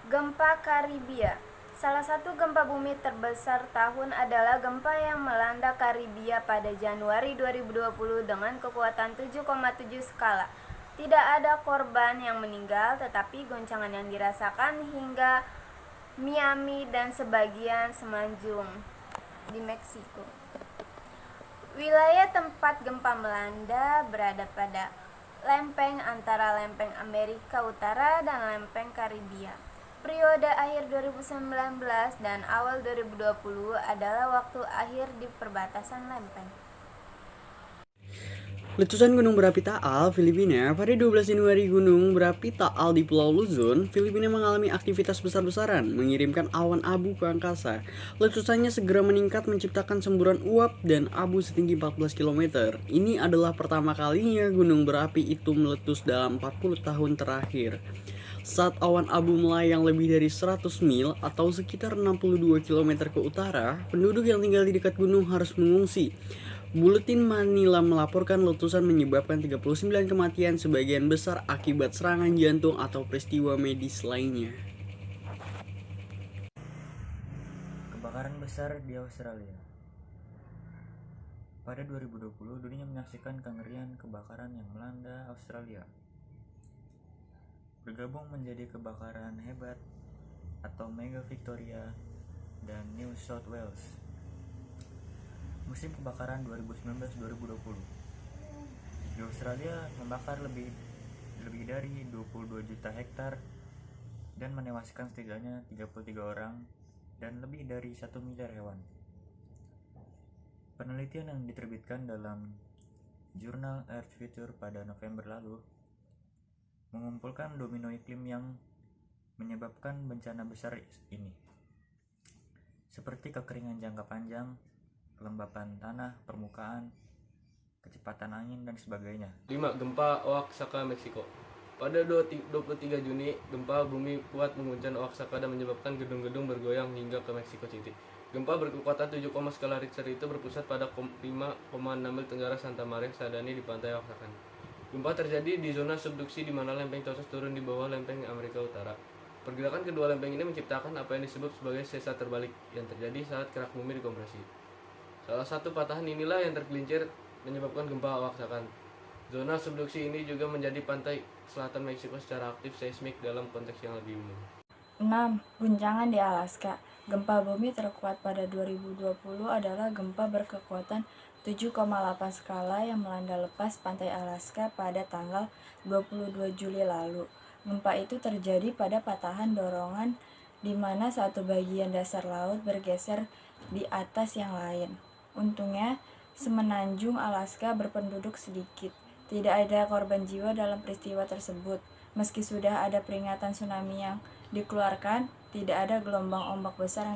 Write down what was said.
Gempa Karibia. Salah satu gempa bumi terbesar tahun adalah gempa yang melanda Karibia pada Januari 2020 dengan kekuatan 7,7 skala. Tidak ada korban yang meninggal, tetapi goncangan yang dirasakan hingga Miami dan sebagian semenanjung di Meksiko. Wilayah tempat gempa melanda berada pada lempeng antara lempeng Amerika Utara dan lempeng Karibia. Periode akhir 2019 dan awal 2020 adalah waktu akhir di perbatasan lempeng. Letusan gunung berapi Taal, Filipina. Pada 12 Januari, gunung berapi Taal di Pulau Luzon, Filipina mengalami aktivitas besar-besaran, mengirimkan awan abu ke angkasa. Letusannya segera meningkat menciptakan semburan uap dan abu setinggi 14 km. Ini adalah pertama kalinya gunung berapi itu meletus dalam 40 tahun terakhir. Saat awan abu melayang lebih dari 100 mil atau sekitar 62 km ke utara, penduduk yang tinggal di dekat gunung harus mengungsi. Buletin Manila melaporkan letusan menyebabkan 39 kematian, sebagian besar akibat serangan jantung atau peristiwa medis lainnya. Kebakaran besar di Australia. Pada 2020, dunia menyaksikan kengerian kebakaran yang melanda Australia. Bergabung menjadi kebakaran hebat atau Mega Victoria dan New South Wales. Musim kebakaran 2019-2020. Di Australia membakar lebih dari 22 juta hektar dan menewaskan setidaknya 33 orang dan lebih dari 1 miliar hewan. Penelitian yang diterbitkan dalam jurnal Earth Future pada November lalu mengumpulkan domino iklim yang menyebabkan bencana besar ini, seperti kekeringan jangka panjang, kelembapan tanah, permukaan, kecepatan angin, dan sebagainya. 5. Gempa Oaxaca, Meksiko. Pada 23 Juni, gempa bumi kuat mengguncang Oaxaca dan menyebabkan gedung-gedung bergoyang hingga ke Mexico City. Gempa berkekuatan 7, skala Richter itu berpusat pada 5,6 mil tenggara Santa Maria Sadani di pantai Oaxaca. Gempa terjadi di zona subduksi di mana lempeng Tosos turun di bawah lempeng Amerika Utara. Pergerakan kedua lempeng ini menciptakan apa yang disebut sebagai sesar terbalik yang terjadi saat kerak bumi dikompresi. Salah satu patahan inilah yang tergelincir menyebabkan gempa Oaxaca. Zona subduksi ini juga menjadi pantai selatan Meksiko secara aktif seismik dalam konteks yang lebih umum. 6. Guncangan di Alaska. Gempa bumi terkuat pada 2020 adalah gempa berkekuatan 7,8 skala yang melanda lepas pantai Alaska pada tanggal 22 Juli lalu. Gempa itu terjadi pada patahan dorongan di mana satu bagian dasar laut bergeser di atas yang lain. Untungnya, semenanjung Alaska berpenduduk sedikit. Tidak ada korban jiwa dalam peristiwa tersebut. Meski sudah ada peringatan tsunami yang dikeluarkan, tidak ada gelombang ombak besar yang